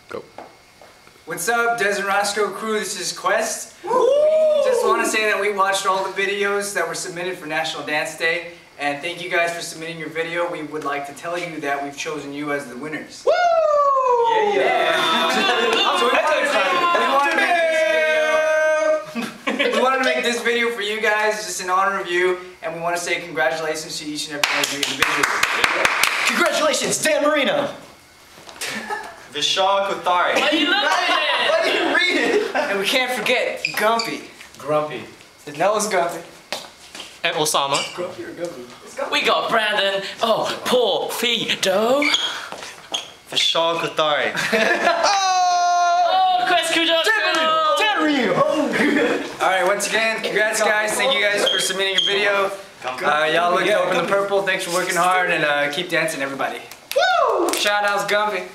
Go. What's up, Desert Roscoe crew? This is Quest. We just want to say that we watched all the videos that were submitted for National Dance Day, and thank you guys for submitting your video. We would like to tell you that we've chosen you as the winners. Woo! We wanted to make this video for you guys, just in honor of you, and we want to say congratulations to each and every one of you individually. Congratulations, Dan Marino! Vishal Kothari. Why do you read it? And we can't forget Gumpy. Grumpy. That was Gumpy. And Osama. Grumpy or Gumpy? We got Brandon. Oh, poor Fido. Vishal Kothari. Oh, Quest Kudos. Alright, once again, congrats guys. Thank you guys for submitting your video. Y'all look dope in the purple. Thanks for working hard and keep dancing, everybody. Woo! Shout outs, Gumpy.